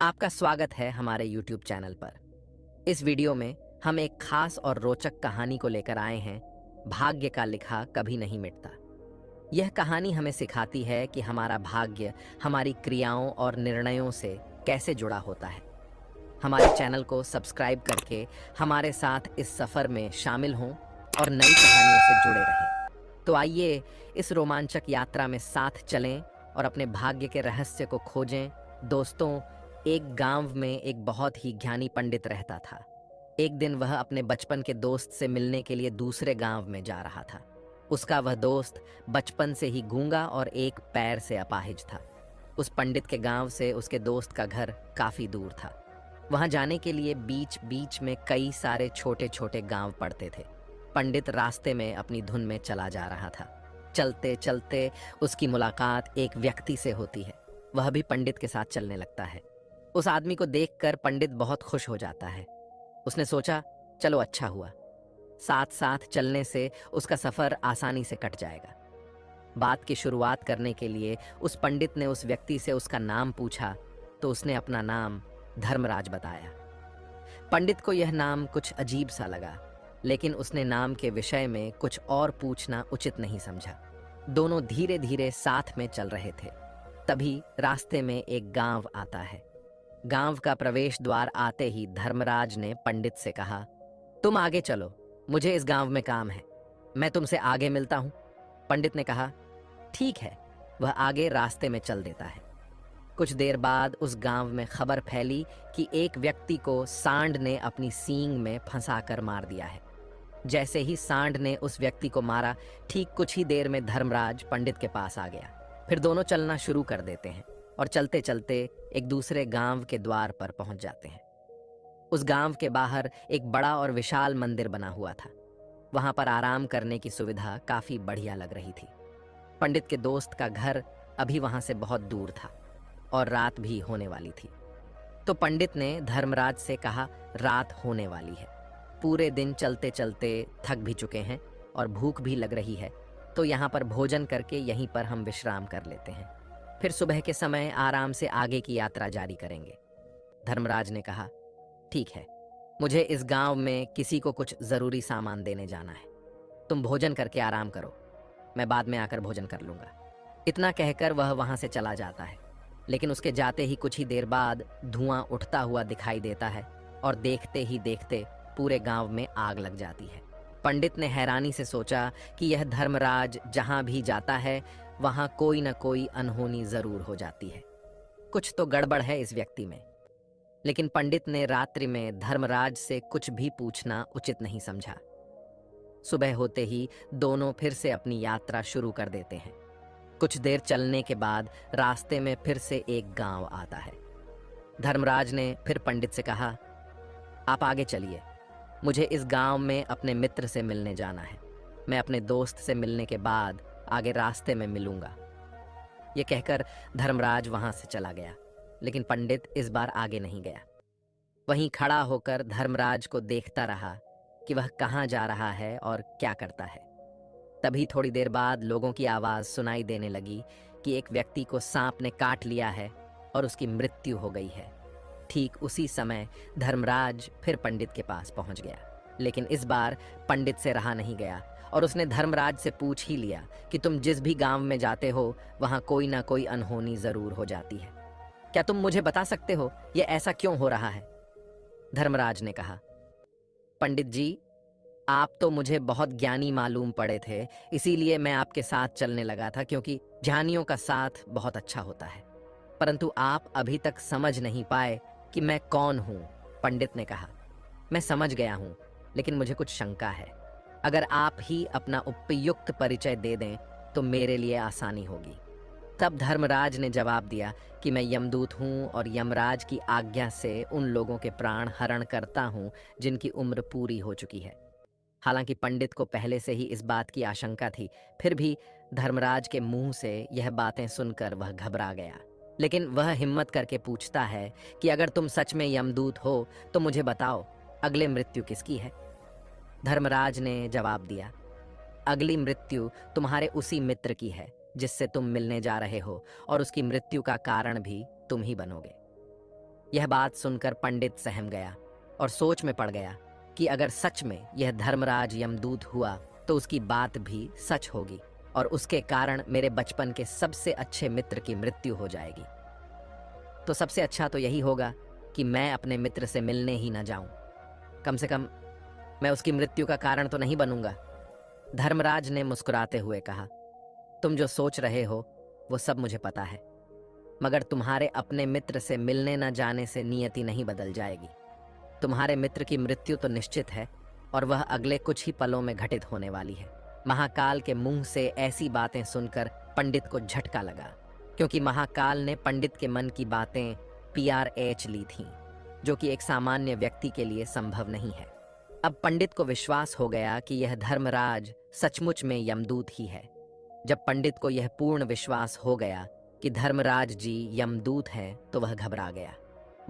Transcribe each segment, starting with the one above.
आपका स्वागत है हमारे YouTube चैनल पर। इस वीडियो में हम एक खास और रोचक कहानी को लेकर आए हैं। भाग्य का लिखा कभी नहीं मिटता। यह कहानी हमें सिखाती है कि हमारा भाग्य हमारी क्रियाओं और निर्णयों से कैसे जुड़ा होता है। हमारे चैनल को सब्सक्राइब करके हमारे साथ इस सफर में शामिल हों और नई कहानियों से जुड़े रहें। तो आइए इस रोमांचक यात्रा में साथ चलें और अपने भाग्य के रहस्य को खोजें। दोस्तों, एक गांव में एक बहुत ही ज्ञानी पंडित रहता था। एक दिन वह अपने बचपन के दोस्त से मिलने के लिए दूसरे गांव में जा रहा था। उसका वह दोस्त बचपन से ही गूंगा और एक पैर से अपाहिज था। उस पंडित के गांव से उसके दोस्त का घर काफी दूर था। वहां जाने के लिए बीच बीच में कई सारे छोटे छोटे गांव पड़ते थे। पंडित रास्ते में अपनी धुन में चला जा रहा था। चलते चलते उसकी मुलाकात एक व्यक्ति से होती है। वह भी पंडित के साथ चलने लगता है। उस आदमी को देखकर पंडित बहुत खुश हो जाता है। उसने सोचा, चलो अच्छा हुआ, साथ साथ चलने से उसका सफर आसानी से कट जाएगा। बात की शुरुआत करने के लिए उस पंडित ने उस व्यक्ति से उसका नाम पूछा तो उसने अपना नाम धर्मराज बताया। पंडित को यह नाम कुछ अजीब सा लगा, लेकिन उसने नाम के विषय में कुछ और पूछना उचित नहीं समझा। दोनों धीरे धीरे साथ में चल रहे थे। तभी रास्ते में एक गांव आता है। गांव का प्रवेश द्वार आते ही धर्मराज ने पंडित से कहा, तुम आगे चलो, मुझे इस गांव में काम है, मैं तुमसे आगे मिलता हूं। पंडित ने कहा, ठीक है। वह आगे रास्ते में चल देता है। कुछ देर बाद उस गांव में खबर फैली कि एक व्यक्ति को सांड ने अपनी सींग में फंसाकर मार दिया है। जैसे ही सांड ने उस व्यक्ति को मारा, ठीक कुछ ही देर में धर्मराज पंडित के पास आ गया। फिर दोनों चलना शुरू कर देते हैं और चलते चलते एक दूसरे गांव के द्वार पर पहुंच जाते हैं। उस गांव के बाहर एक बड़ा और विशाल मंदिर बना हुआ था। वहां पर आराम करने की सुविधा काफी बढ़िया लग रही थी। पंडित के दोस्त का घर अभी वहां से बहुत दूर था और रात भी होने वाली थी। तो पंडित ने धर्मराज से कहा, रात होने वाली है, पूरे दिन चलते चलते थक भी चुके हैं और भूख भी लग रही है, तो यहाँ पर भोजन करके यहीं पर हम विश्राम कर लेते हैं, फिर सुबह के समय आराम से आगे की यात्रा जारी करेंगे। धर्मराज ने कहा, ठीक है, मुझे इस गांव में किसी को कुछ जरूरी सामान देने जाना है, तुम भोजन करके आराम करो, मैं बाद में आकर भोजन कर लूंगा। इतना कहकर वह वहां से चला जाता है। लेकिन उसके जाते ही कुछ ही देर बाद धुआं उठता हुआ दिखाई देता है और देखते ही देखते पूरे गांव में आग लग जाती है। पंडित ने हैरानी से सोचा कि यह धर्मराज जहां भी जाता है वहां कोई न कोई अनहोनी जरूर हो जाती है, कुछ तो गड़बड़ है इस व्यक्ति में। लेकिन पंडित ने रात्रि में धर्मराज से कुछ भी पूछना उचित नहीं समझा। सुबह होते ही दोनों फिर से अपनी यात्रा शुरू कर देते हैं। कुछ देर चलने के बाद रास्ते में फिर से एक गांव आता है। धर्मराज ने फिर पंडित से कहा, आप आगे चलिए, मुझे इस गांव में अपने मित्र से मिलने जाना है, मैं अपने दोस्त से मिलने के बाद आगे रास्ते में मिलूंगा। ये कहकर धर्मराज वहां से चला गया, लेकिन पंडित इस बार आगे नहीं गया। वहीं खड़ा होकर धर्मराज को देखता रहा कि वह कहाँ जा रहा है और क्या करता है। तभी थोड़ी देर बाद लोगों की आवाज सुनाई देने लगी कि एक व्यक्ति को सांप ने काट लिया है और उसकी मृत्यु हो गई है। ठीक उसी समय धर्मराज फिर पंडित के पास पहुंच गया, लेकिन इस बार पंडित से रहा नहीं गया और उसने धर्मराज से पूछ ही लिया कि तुम जिस भी गांव में जाते हो वहां कोई ना कोई अनहोनी जरूर हो जाती है, क्या तुम मुझे बता सकते हो ये ऐसा क्यों हो रहा है? धर्मराज ने कहा, पंडित जी, आप तो मुझे बहुत ज्ञानी मालूम पड़े थे, इसीलिए मैं आपके साथ चलने लगा था, क्योंकि ज्ञानियों का साथ बहुत अच्छा होता है। परंतु आप अभी तक समझ नहीं पाए कि मैं कौन हूं। पंडित ने कहा, मैं समझ गया हूं, लेकिन मुझे कुछ शंका है। अगर आप ही अपना उपयुक्त परिचय दे दें तो मेरे लिए आसानी होगी। तब धर्मराज ने जवाब दिया कि मैं यमदूत हूं और यमराज की आज्ञा से उन लोगों के प्राण हरण करता हूं जिनकी उम्र पूरी हो चुकी है। हालांकि पंडित को पहले से ही इस बात की आशंका थी, फिर भी धर्मराज के मुंह से यह बातें सुनकर वह घबरा गया। लेकिन वह हिम्मत करके पूछता है कि अगर तुम सच में यमदूत हो तो मुझे बताओ, अगले मृत्यु किसकी है? धर्मराज ने जवाब दिया, अगली मृत्यु तुम्हारे उसी मित्र की है जिससे तुम मिलने जा रहे हो, और उसकी मृत्यु का कारण भी तुम ही बनोगे। यह बात सुनकर पंडित सहम गया और सोच में पड़ गया कि अगर सच में यह धर्मराज यमदूत हुआ तो उसकी बात भी सच होगी और उसके कारण मेरे बचपन के सबसे अच्छे मित्र की मृत्यु हो जाएगी। तो सबसे अच्छा तो यही होगा कि मैं अपने मित्र से मिलने ही न जाऊं। कम से कम मैं उसकी मृत्यु का कारण तो नहीं बनूंगा। धर्मराज ने मुस्कुराते हुए कहा, तुम जो सोच रहे हो वो सब मुझे पता है, मगर तुम्हारे अपने मित्र से मिलने न जाने से नियति नहीं बदल जाएगी। तुम्हारे मित्र की मृत्यु तो निश्चित है और वह अगले कुछ ही पलों में घटित होने वाली है। महाकाल के मुंह से ऐसी बातें सुनकर पंडित को झटका लगा, क्योंकि महाकाल ने पंडित के मन की बातें PRH ली थीं, जो कि एक सामान्य व्यक्ति के लिए संभव नहीं है। अब पंडित को विश्वास हो गया कि यह धर्मराज सचमुच में यमदूत ही है। जब पंडित को यह पूर्ण विश्वास हो गया कि धर्मराज जी यमदूत हैं, तो वह घबरा गया।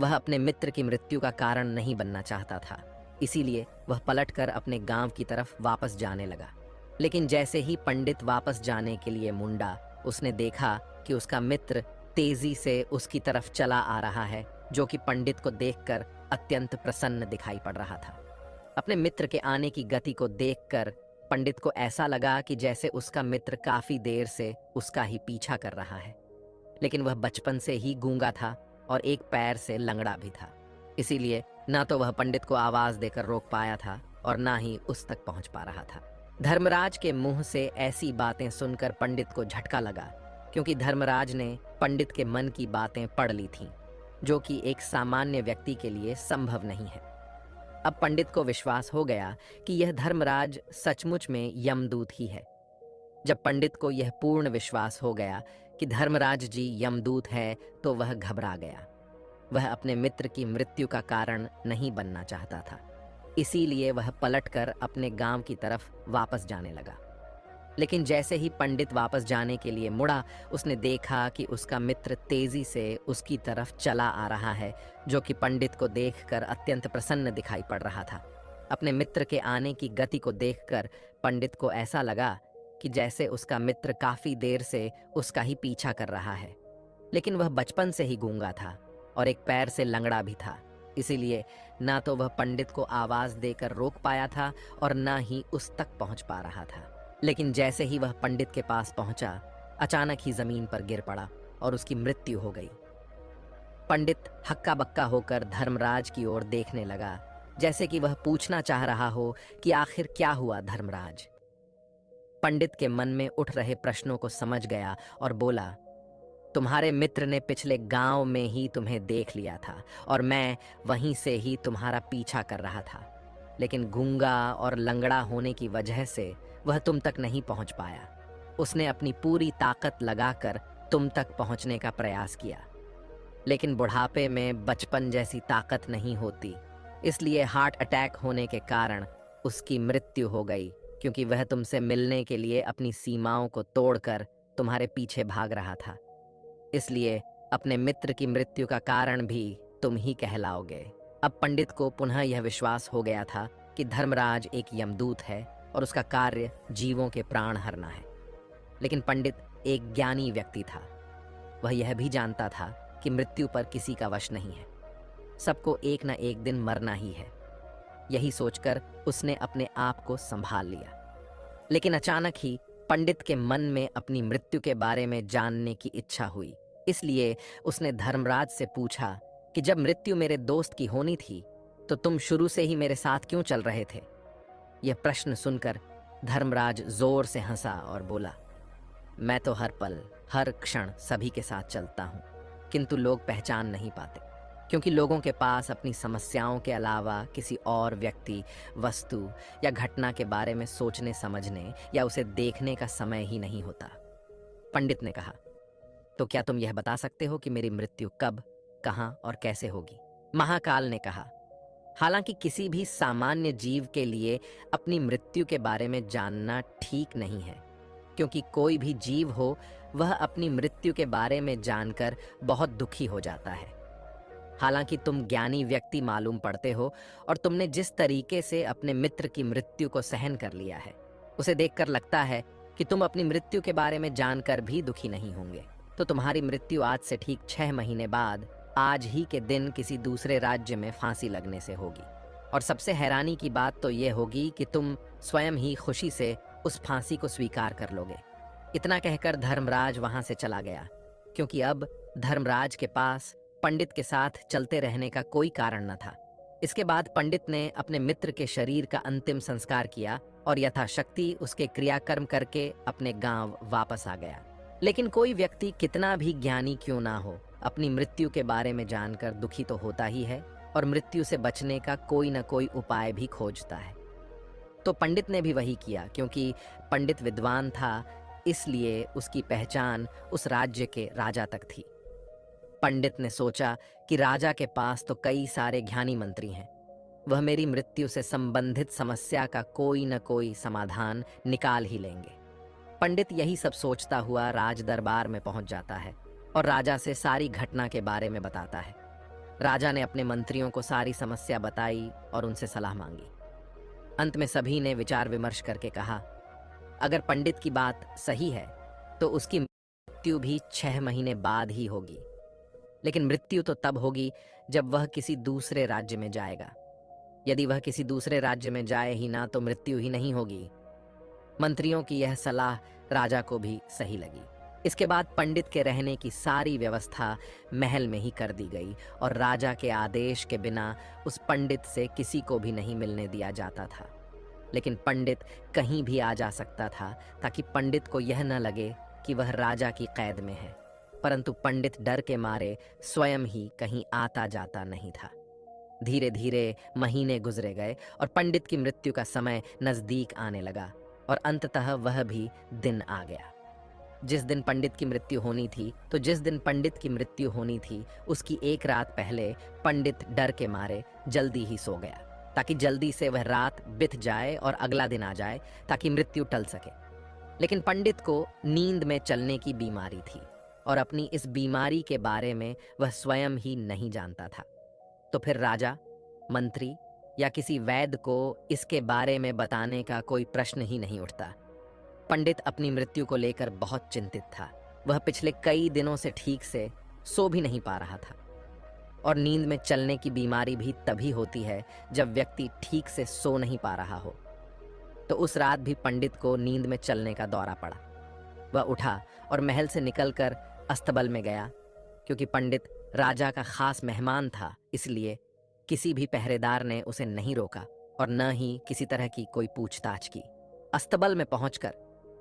वह अपने मित्र की मृत्यु का कारण नहीं बनना चाहता था, इसीलिए वह पलटकर अपने गांव की तरफ वापस जाने लगा। लेकिन जैसे ही पंडित वापस जाने के लिए मुंडा, उसने देखा कि उसका मित्र तेजी से उसकी तरफ चला आ रहा है, जो कि पंडित को देखकर अत्यंत प्रसन्न दिखाई पड़ रहा था। अपने मित्र के आने की गति को देखकर पंडित को ऐसा लगा कि जैसे उसका मित्र काफी देर से उसका ही पीछा कर रहा है। लेकिन वह बचपन से ही गूंगा था और एक पैर से लंगड़ा भी था, इसीलिए ना तो वह पंडित को आवाज देकर रोक पाया था और ना ही उस तक पहुंच पा रहा था। धर्मराज के मुंह से ऐसी बातें सुनकर पंडित को झटका लगा, क्योंकि धर्मराज ने पंडित के मन की बातें पढ़ ली थीं, जो कि एक सामान्य व्यक्ति के लिए संभव नहीं है। अब पंडित को विश्वास हो गया कि यह धर्मराज सचमुच में यमदूत ही है। जब पंडित को यह पूर्ण विश्वास हो गया कि धर्मराज जी यमदूत है, तो वह घबरा गया। वह अपने मित्र की मृत्यु का कारण नहीं बनना चाहता था, इसीलिए वह पलटकर अपने गांव की तरफ वापस जाने लगा। लेकिन जैसे ही पंडित वापस जाने के लिए मुड़ा, उसने देखा कि उसका मित्र तेजी से उसकी तरफ चला आ रहा है, जो कि पंडित को देखकर अत्यंत प्रसन्न दिखाई पड़ रहा था। अपने मित्र के आने की गति को देखकर पंडित को ऐसा लगा कि जैसे उसका मित्र काफी देर से उसका ही पीछा कर रहा है। लेकिन वह बचपन से ही गूंगा था और एक पैर से लंगड़ा भी था, इसीलिए ना तो वह पंडित को आवाज देकर रोक पाया था और ना ही उस तक पहुंच पा रहा था। लेकिन जैसे ही वह पंडित के पास पहुंचा, अचानक ही जमीन पर गिर पड़ा और उसकी मृत्यु हो गई। पंडित हक्का बक्का होकर धर्मराज की ओर देखने लगा, जैसे कि वह पूछना चाह रहा हो कि आखिर क्या हुआ धर्मराज। पंडित के मन में उठ रहे प्रश्नों को समझ गया और बोला, तुम्हारे मित्र ने पिछले गांव में ही तुम्हें देख लिया था और मैं वहीं से ही तुम्हारा पीछा कर रहा था। लेकिन गूंगा और लंगड़ा होने की वजह से वह तुम तक नहीं पहुंच पाया। उसने अपनी पूरी ताकत लगाकर तुम तक पहुंचने का प्रयास किया, लेकिन बुढ़ापे में बचपन जैसी ताकत नहीं होती, इसलिए हार्ट अटैक होने के कारण उसकी मृत्यु हो गई, क्योंकि वह तुमसे मिलने के लिए अपनी सीमाओं को तोड़कर तुम्हारे पीछे भाग रहा था। इसलिए अपने मित्र की मृत्यु का कारण भी तुम ही कहलाओगे। अब पंडित को पुनः यह विश्वास हो गया था कि धर्मराज एक यमदूत है और उसका कार्य जीवों के प्राण हरना है। लेकिन पंडित एक ज्ञानी व्यक्ति था। वह यह भी जानता था कि मृत्यु पर किसी का वश नहीं है, सबको एक न एक दिन मरना ही है। यही सोचकर उसने अपने आप को संभाल लिया। लेकिन अचानक ही पंडित के मन में अपनी मृत्यु के बारे में जानने की इच्छा हुई, इसलिए उसने धर्मराज से पूछा कि जब मृत्यु मेरे दोस्त की होनी थी, तो तुम शुरू से ही मेरे साथ क्यों चल रहे थे? यह प्रश्न सुनकर धर्मराज जोर से हंसा और बोला, मैं तो हर पल हर क्षण सभी के साथ चलता हूँ, किंतु लोग पहचान नहीं पाते, क्योंकि लोगों के पास अपनी समस्याओं के अलावा किसी और व्यक्ति, वस्तु या घटना के बारे में सोचने समझने या उसे देखने का समय ही नहीं होता। पंडित ने कहा, तो क्या तुम यह बता सकते हो कि मेरी मृत्यु कब, कहाँ और कैसे होगी? महाकाल ने कहा, हालांकि किसी भी सामान्य जीव के लिए अपनी मृत्यु के बारे में जानना ठीक नहीं है, क्योंकि कोई भी जीव हो वह अपनी मृत्यु के बारे में जानकर बहुत दुखी हो जाता है। हालांकि तुम ज्ञानी व्यक्ति मालूम पड़ते हो और तुमने जिस तरीके से अपने मित्र की मृत्यु को सहन कर लिया है, उसे देखकर लगता है कि तुम अपनी मृत्यु के बारे में जानकर भी दुखी नहीं होंगे। तो तुम्हारी मृत्यु आज से ठीक 6 महीने बाद आज ही के दिन किसी दूसरे राज्य में फांसी लगने से होगी। और सबसे हैरानी की बात तो ये होगी कि तुम स्वयं ही खुशी से उस फांसी को स्वीकार कर लोगे। इतना कहकर धर्मराज वहां से चला गया, क्योंकि अब धर्मराज के पास पंडित के साथ चलते रहने का कोई कारण न था। इसके बाद पंडित ने अपने मित्र के शरीर का अंतिम संस्कार किया और यथाशक्ति उसके क्रियाकर्म करके अपने गांव वापस आ गया। लेकिन कोई व्यक्ति कितना भी ज्ञानी क्यों ना हो, अपनी मृत्यु के बारे में जानकर दुखी तो होता ही है और मृत्यु से बचने का कोई न कोई उपाय भी खोजता है। तो पंडित ने भी वही किया, क्योंकि पंडित विद्वान था, इसलिए उसकी पहचान उस राज्य के राजा तक थी। पंडित ने सोचा कि राजा के पास तो कई सारे ज्ञानी मंत्री हैं, वह मेरी मृत्यु से संबंधित समस्या का कोई न कोई समाधान निकाल ही लेंगे। पंडित यही सब सोचता हुआ राज दरबार में पहुंच जाता है और राजा से सारी घटना के बारे में बताता है। राजा ने अपने मंत्रियों को सारी समस्या बताई और उनसे सलाह मांगी। अंत में सभी ने विचार विमर्श करके कहा, अगर पंडित की बात सही है तो उसकी मृत्यु भी 6 महीने बाद ही होगी। लेकिन मृत्यु तो तब होगी जब वह किसी दूसरे राज्य में जाएगा। यदि वह किसी दूसरे राज्य में जाए ही ना तो मृत्यु ही नहीं होगी। मंत्रियों की यह सलाह राजा को भी सही लगी। इसके बाद पंडित के रहने की सारी व्यवस्था महल में ही कर दी गई और राजा के आदेश के बिना उस पंडित से किसी को भी नहीं मिलने दिया जाता था। लेकिन पंडित कहीं भी आ जा सकता था, ताकि पंडित को यह न लगे कि वह राजा की कैद में है। परंतु पंडित डर के मारे स्वयं ही कहीं आता जाता नहीं था। धीरे धीरे महीने गुजरे गए और पंडित की मृत्यु का समय नजदीक आने लगा और अंततः वह भी दिन आ गया। जिस दिन पंडित की मृत्यु होनी थी उसकी एक रात पहले पंडित डर के मारे जल्दी ही सो गया, ताकि जल्दी से वह रात बीत जाए और अगला दिन आ जाए, ताकि मृत्यु टल सके। लेकिन पंडित को नींद में चलने की बीमारी थी और अपनी इस बीमारी के बारे में वह स्वयं ही नहीं जानता था। तो फिर राजा, मंत्री या किसी वैद्य को इसके बारे में बताने का कोई प्रश्न ही नहीं उठता। पंडित अपनी मृत्यु को लेकर बहुत चिंतित था। वह पिछले कई दिनों से ठीक से सो भी नहीं पा रहा था। और नींद में चलने की बीमारी भी तभी होती है जब व्यक्ति ठीक से सो नहीं पा रहा हो। तो उस रात भी पंडित को नींद में चलने का दौरा पड़ा। वह उठा और महल से निकलकर अस्तबल में गया। क्योंकि पंडित राजा का खास मेहमान था, इसलिए किसी भी पहरेदार ने उसे नहीं रोका और न ही किसी तरह की कोई पूछताछ की। अस्तबल में पहुंचकर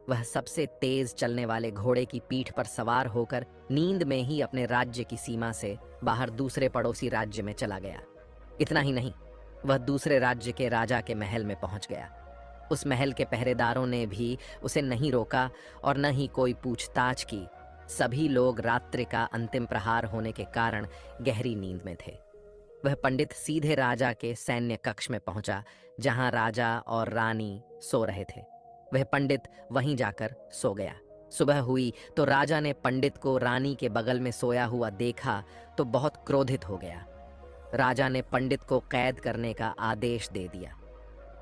वह सबसे तेज चलने वाले घोड़े की पीठ पर सवार होकर नींद में ही अपने राज्य की सीमा से बाहर दूसरे पड़ोसी राज्य में चला गया। इतना ही नहीं, वह दूसरे राज्य के राजा के महल में पहुंच गया। उस महल के पहरेदारों ने भी उसे नहीं रोका और न ही कोई पूछताछ की। सभी लोग रात्रि का अंतिम प्रहार होने के कारण गहरी नींद में थे। वह पंडित सीधे राजा के सैन्य कक्ष में पहुंचा, जहां राजा और रानी सो रहे थे। वह पंडित वहीं जाकर सो गया। सुबह हुई तो राजा ने पंडित को रानी के बगल में सोया हुआ देखा तो बहुत क्रोधित हो गया। राजा ने पंडित को कैद करने का आदेश दे दिया।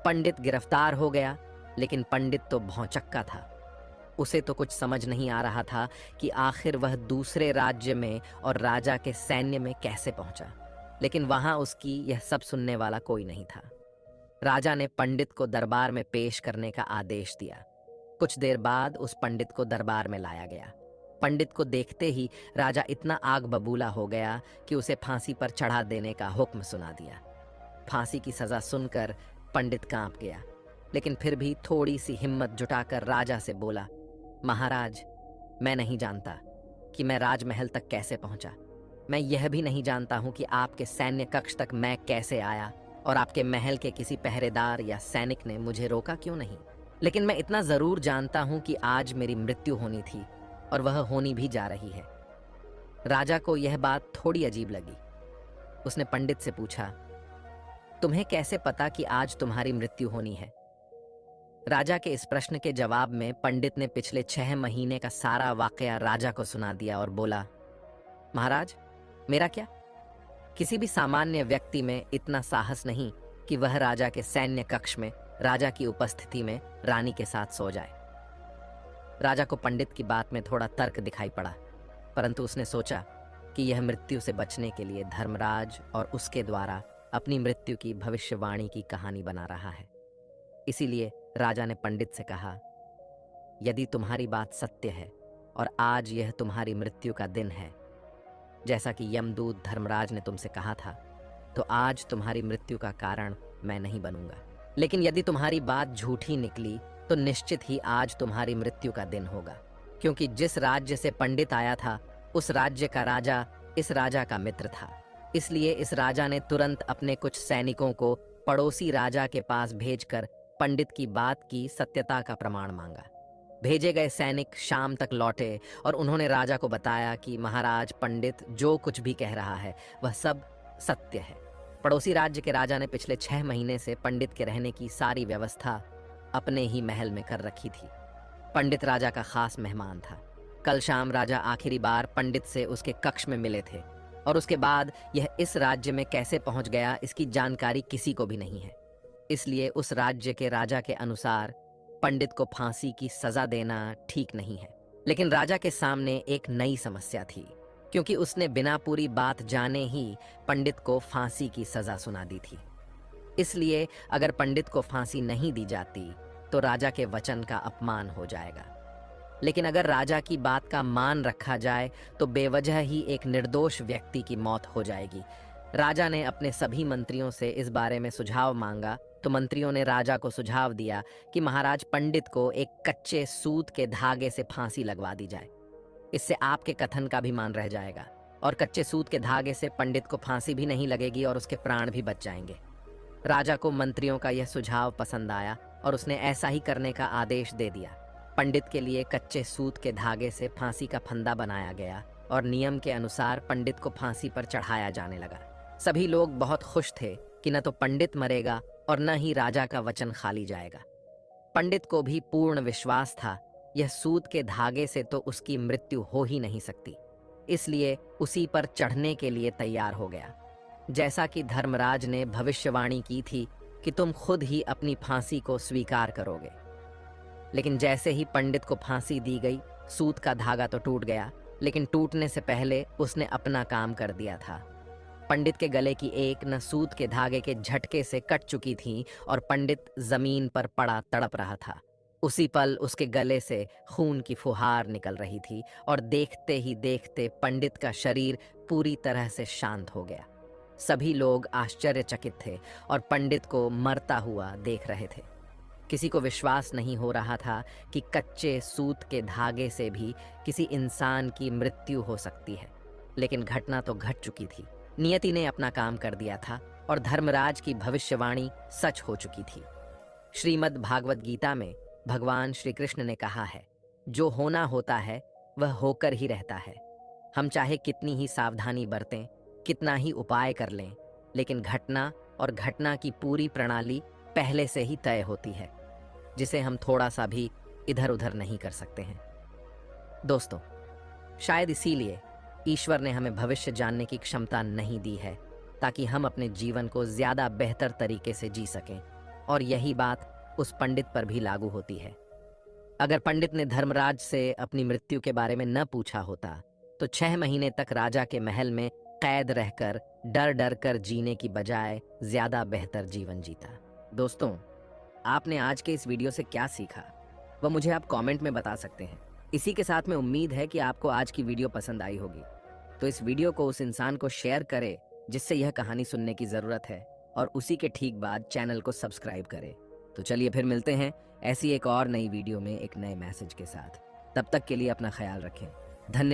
पंडित गिरफ्तार हो गया, लेकिन पंडित तो भौंचक्का था। उसे तो कुछ समझ नहीं आ रहा था कि आखिर वह दूसरे राज्य में और राजा के सैन्य में कैसे पहुंचा। लेकिन वहां उसकी यह सब सुनने वाला कोई नहीं था। राजा ने पंडित को दरबार में पेश करने का आदेश दिया। कुछ देर बाद उस पंडित को दरबार में लाया गया। पंडित को देखते ही राजा इतना आग बबूला हो गया कि उसे फांसी पर चढ़ा देने का हुक्म सुना दिया। फांसी की सजा सुनकर पंडित कांप गया, लेकिन फिर भी थोड़ी सी हिम्मत जुटाकर राजा से बोला, महाराज, मैं नहीं जानता कि मैं राजमहल तक कैसे पहुंचा। मैं यह भी नहीं जानता हूं कि आपके सैन्य कक्ष तक मैं कैसे आया और आपके महल के किसी पहरेदार या सैनिक ने मुझे रोका क्यों नहीं। लेकिन मैं इतना जरूर जानता हूं कि आज मेरी मृत्यु होनी थी और वह होनी भी जा रही है। राजा को यह बात थोड़ी अजीब लगी। उसने पंडित से पूछा, तुम्हें कैसे पता कि आज तुम्हारी मृत्यु होनी है? राजा के इस प्रश्न के जवाब में पंडित ने पिछले 6 महीने का सारा वाकया राजा को सुना दिया और बोला, महाराज, मेरा क्या? किसी भी सामान्य व्यक्ति में इतना साहस नहीं कि वह राजा के सैन्य कक्ष में राजा की उपस्थिति में रानी के साथ सो जाए। राजा को पंडित की बात में थोड़ा तर्क दिखाई पड़ा, परंतु उसने सोचा, कि यह मृत्यु से बचने के लिए धर्मराज और उसके द्वारा अपनी मृत्यु की भविष्यवाणी की कहानी बना रहा है। इसीलिए राजा ने पंडित से कहा, यदि तुम्हारी बात सत्य है और आज यह तुम्हारी मृत्यु का दिन है, जैसा कि यमदूत धर्मराज ने तुमसे कहा था, तो आज तुम्हारी मृत्यु का कारण मैं नहीं बनूंगा। लेकिन यदि तुम्हारी बात झूठी निकली तो निश्चित ही आज तुम्हारी मृत्यु का दिन होगा, क्योंकि जिस राज्य से पंडित आया था उस राज्य का राजा इस राजा का मित्र था। इसलिए इस राजा ने तुरंत अपने कुछ सैनिकों को पड़ोसी राजा के पास भेजकर पंडित की बात की सत्यता का प्रमाण मांगा। भेजे गए सैनिक शाम तक लौटे और उन्होंने राजा को बताया कि महाराज, पंडित जो कुछ भी कह रहा है वह सब सत्य है। पड़ोसी राज्य के राजा ने पिछले 6 महीने से पंडित के रहने की सारी व्यवस्था अपने ही महल में कर रखी थी। पंडित राजा का खास मेहमान था। कल शाम राजा आखिरी बार पंडित से उसके कक्ष में मिले थे और उसके बाद यह इस राज्य में कैसे पहुंच गया इसकी जानकारी किसी को भी नहीं है। इसलिए उस राज्य के राजा के अनुसार पंडित को फांसी की सजा देना ठीक नहीं है। लेकिन राजा के सामने एक नई समस्या थी, क्योंकि उसने बिना पूरी बात जाने ही पंडित को फांसी की सजा सुना दी थी। इसलिए अगर पंडित को फांसी नहीं दी जाती तो राजा के वचन का अपमान हो जाएगा। लेकिन अगर राजा की बात का मान रखा जाए तो बेवजह ही एक निर्दोष व्यक्ति की मौत हो जाएगी। राजा ने अपने सभी मंत्रियों से इस बारे में सुझाव मांगा तो मंत्रियों ने राजा को सुझाव दिया कि महाराज, पंडित को एक कच्चे सूत के धागे से फांसी लगवा दी जाए। इससे आपके कथन का भी मान रह जाएगा और कच्चे सूत के धागे से पंडित को फांसी भी नहीं लगेगी और उसके प्राण भी बच जाएंगे। राजा को मंत्रियों का यह सुझाव पसंद आया और उसने ऐसा ही करने का आदेश दे दिया। पंडित के लिए कच्चे सूत के धागे से फांसी का फंदा बनाया गया और नियम के अनुसार पंडित को फांसी पर चढ़ाया जाने लगा। सभी लोग बहुत खुश थे कि न तो पंडित मरेगा और न ही राजा का वचन खाली जाएगा। पंडित को भी पूर्ण विश्वास था यह सूत के धागे से तो उसकी मृत्यु हो ही नहीं सकती, इसलिए उसी पर चढ़ने के लिए तैयार हो गया। जैसा कि धर्मराज ने भविष्यवाणी की थी कि तुम खुद ही अपनी फांसी को स्वीकार करोगे। लेकिन जैसे ही पंडित को फांसी दी गई, सूत का धागा तो टूट गया, लेकिन टूटने से पहले उसने अपना काम कर दिया था। पंडित के गले की एक नस सूत के धागे के झटके से कट चुकी थी और पंडित जमीन पर पड़ा तड़प रहा था। उसी पल उसके गले से खून की फुहार निकल रही थी और देखते ही देखते पंडित का शरीर पूरी तरह से शांत हो गया। सभी लोग आश्चर्यचकित थे और पंडित को मरता हुआ देख रहे थे। किसी को विश्वास नहीं हो रहा था कि कच्चे सूत के धागे से भी किसी इंसान की मृत्यु हो सकती है। लेकिन घटना तो घट चुकी थी। नियति ने अपना काम कर दिया था और धर्मराज की भविष्यवाणी सच हो चुकी थी। श्रीमद् भागवत गीता में भगवान श्री कृष्ण ने कहा है, जो होना होता है वह होकर ही रहता है। हम चाहे कितनी ही सावधानी बरतें, कितना ही उपाय कर लें, लेकिन घटना और घटना की पूरी प्रणाली पहले से ही तय होती है, जिसे हम थोड़ा सा भी इधर उधर नहीं कर सकते हैं। दोस्तों, शायद इसीलिए ईश्वर ने हमें भविष्य जानने की क्षमता नहीं दी है, ताकि हम अपने जीवन को ज्यादा बेहतर तरीके से जी सकें। और यही बात उस पंडित पर भी लागू होती है। अगर पंडित ने धर्मराज से अपनी मृत्यु के बारे में न पूछा होता तो 6 महीने तक राजा के महल में कैद रहकर डर डर कर जीने की बजाय ज्यादा बेहतर जीवन जीता। दोस्तों, आपने आज के इस वीडियो से क्या सीखा वह मुझे आप कमेंट में बता सकते हैं। इसी के साथ में उम्मीद है कि आपको आज की वीडियो पसंद आई होगी, तो इस वीडियो को उस इंसान को शेयर करें जिससे यह कहानी सुनने की जरूरत है, और उसी के ठीक बाद चैनल को सब्सक्राइब करें। तो चलिए फिर मिलते हैं ऐसी एक और नई वीडियो में एक नए मैसेज के साथ। तब तक के लिए अपना ख्याल रखें। धन्यवाद।